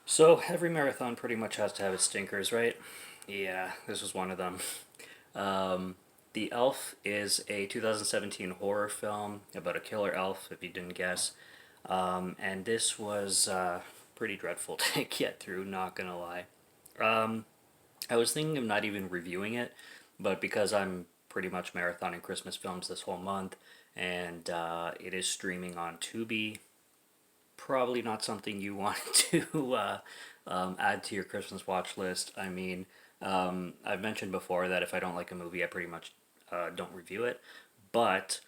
So every marathon pretty much has to have its stinkers, right? Yeah, this was one of them. Um, The Elf is a 2017 horror film about a killer elf, if you didn't guess. And this was pretty dreadful to get through, not gonna lie. Um, I was thinking of not even reviewing it, but because I'm pretty much marathoning Christmas films this whole month, and it is streaming on Tubi, probably not something you want to add to your Christmas watch list. I mean, I've mentioned before that if I don't like a movie, I pretty much don't review it. But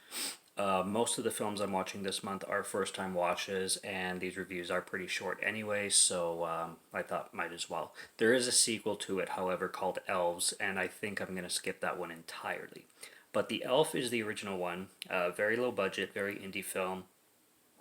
most of the films I'm watching this month are first time watches, and these reviews are pretty short anyway, so I thought might as well. There is a sequel to it, however, called Elves, and I think I'm going to skip that one entirely. But The Elf is the original one, very low budget, very indie film.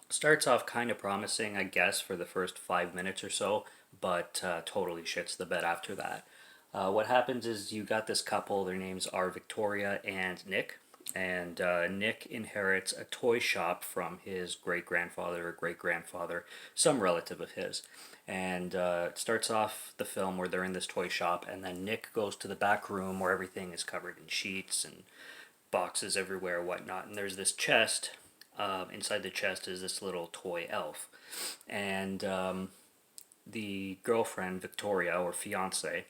Starts off kind of promising, I guess, for the first 5 minutes or so, but totally shits the bed after that. What happens is you got this couple, their names are Victoria and Nick, and Nick inherits a toy shop from his great grandfather or great grandfather, some relative of his. And it starts off the film where they're in this toy shop, and then Nick goes to the back room where everything is covered in sheets and boxes everywhere, whatnot. And there's this chest. Inside the chest is this little toy elf, and the girlfriend Victoria or fiance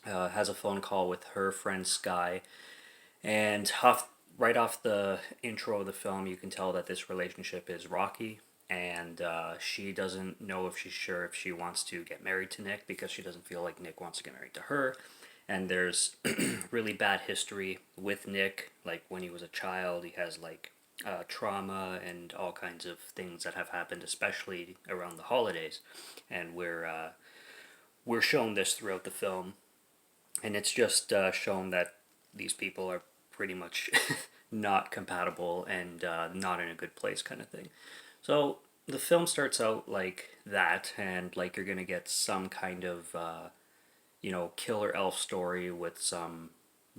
has a phone call with her friend Sky, and right off the intro of the film, you can tell that this relationship is rocky. And she doesn't know if she's sure if she wants to get married to Nick because she doesn't feel like Nick wants to get married to her. And there's really bad history with Nick. Like when he was a child, he has like trauma and all kinds of things that have happened, especially around the holidays. And we're shown this throughout the film, and it's just shown that these people are pretty much not compatible and not in a good place, kind of thing. So the film starts out like that, and like you're gonna get some kind of killer elf story with some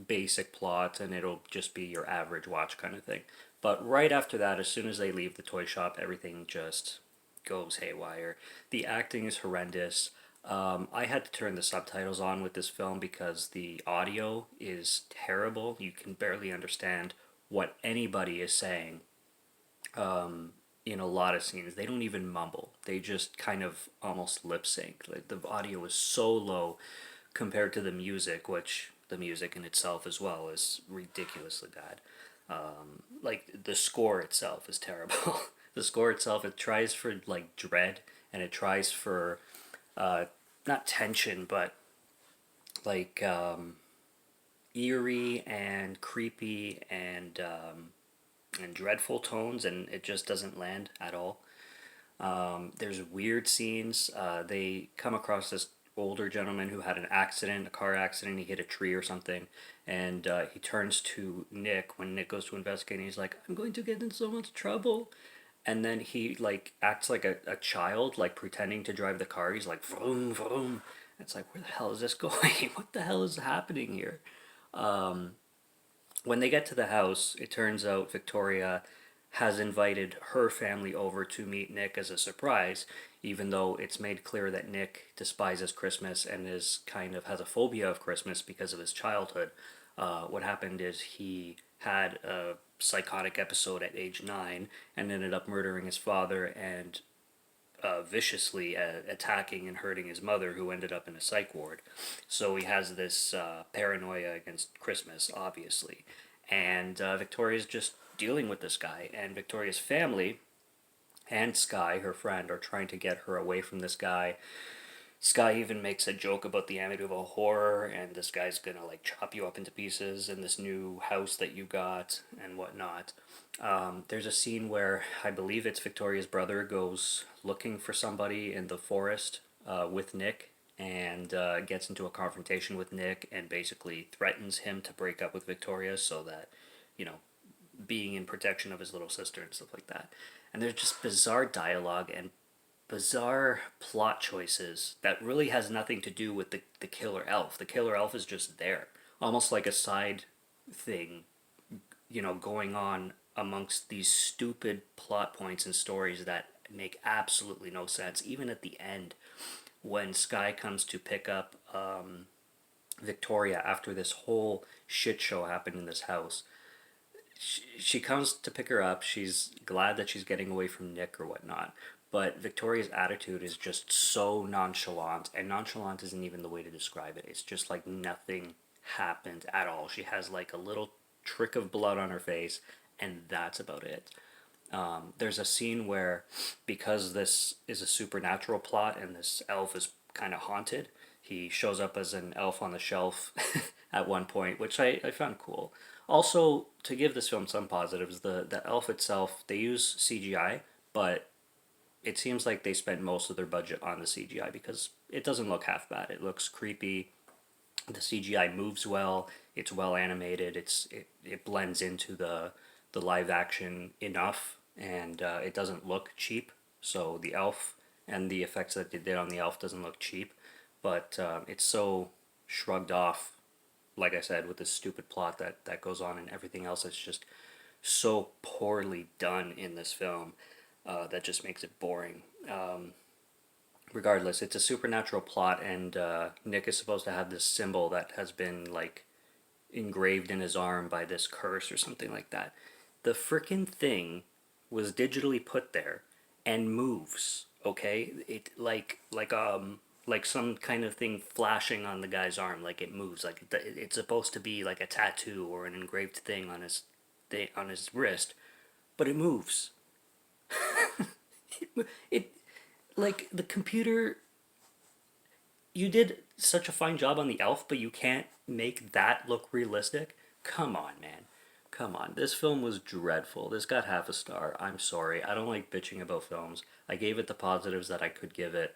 basic plot, and it'll just be your average watch kind of thing. But right after that, as soon as they leave the toy shop, everything just goes haywire. The acting is horrendous. I had to turn the subtitles on with this film because the audio is terrible. You can barely understand what anybody is saying in a lot of scenes. They don't even mumble. They just kind of almost lip sync. Like the audio is so low compared to the music, which the music in itself as well is ridiculously bad. Like the score itself is terrible. The score itself, it tries for like dread, and it tries for uh, not tension, but like eerie and creepy and dreadful tones, and it just doesn't land at all. There's weird scenes. They come across this older gentleman who had an accident, a car accident. He hit a tree or something, and he turns to Nick when Nick goes to investigate. And he's like, "I'm going to get in so much trouble." And then he like acts like a child, like pretending to drive the car. He's like, "Vroom vroom." It's like, where the hell is this going? What the hell is happening here? When they get to the house, it turns out Victoria has invited her family over to meet Nick as a surprise, even though it's made clear that Nick despises Christmas and is kind of has a phobia of Christmas because of his childhood. What happened is he had a psychotic episode at age 9 and ended up murdering his father and viciously attacking and hurting his mother, who ended up in a psych ward. So he has this paranoia against Christmas, obviously. And Victoria's just dealing with this guy, and Victoria's family and Sky, her friend, are trying to get her away from this guy. Sky even makes a joke about the Amityville horror, and this guy's gonna like chop you up into pieces in this new house that you got and whatnot. There's a scene where I believe it's Victoria's brother goes looking for somebody in the forest with Nick, and gets into a confrontation with Nick and basically threatens him to break up with Victoria so that, you know, being in protection of his little sister and stuff like that. And there's just bizarre dialogue and bizarre plot choices that really has nothing to do with the killer elf. The killer elf is just there, almost like a side thing, going on amongst these stupid plot points and stories that make absolutely no sense. Even at the end, when Sky comes to pick up Victoria after this whole shit show happened in this house. She comes to pick her up. She's glad that she's getting away from Nick or whatnot. But Victoria's attitude is just so nonchalant, and nonchalant isn't even the way to describe it. It's just like nothing happened at all. She has like a little trick of blood on her face, and that's about it. There's a scene where, because this is a supernatural plot and this elf is kind of haunted, he shows up as an elf on the shelf at one point, which I found cool. Also, to give this film some positives, the elf itself, they use CGI, but it seems like they spent most of their budget on the CGI because it doesn't look half bad. It looks creepy. The CGI moves well. It's well animated. It blends into the live action enough, and it doesn't look cheap. So the elf and the effects that they did on the elf doesn't look cheap, but it's so shrugged off. Like I said, with this stupid plot that goes on and everything else, it's just so poorly done in this film that just makes it boring. Regardless, it's a supernatural plot, and Nick is supposed to have this symbol that has been like engraved in his arm by this curse or something like that. The frickin' thing was digitally put there and moves. Okay, it like some kind of thing flashing on the guy's arm, like it moves. Like it's supposed to be like a tattoo or an engraved thing on his wrist, but it moves. It like the computer. You did such a fine job on the elf, but you can't make that look realistic. Come on, man. Come on. This film was dreadful. This got half a star. I'm sorry. I don't like bitching about films. I gave it the positives that I could give it,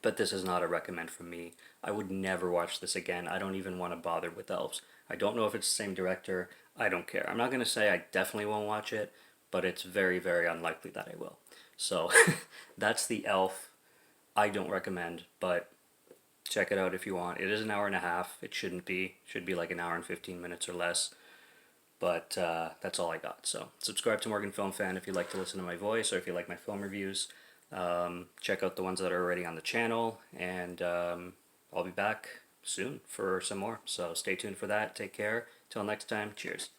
but this is not a recommend from me. I would never watch this again. I don't even want to bother with elves. I don't know if it's the same director. I don't care. I'm not going to say I definitely won't watch it, but it's very, very unlikely that I will. So that's The Elf. I don't recommend, but check it out if you want. It is an hour and a half. It shouldn't be. It should be like an hour and 15 minutes or less. But that's all I got. So subscribe to Morgan Film Fan if you like to listen to my voice or if you like my film reviews. Check out the ones that are already on the channel, and I'll be back soon for some more. So stay tuned for that. Take care. Till next time. Cheers.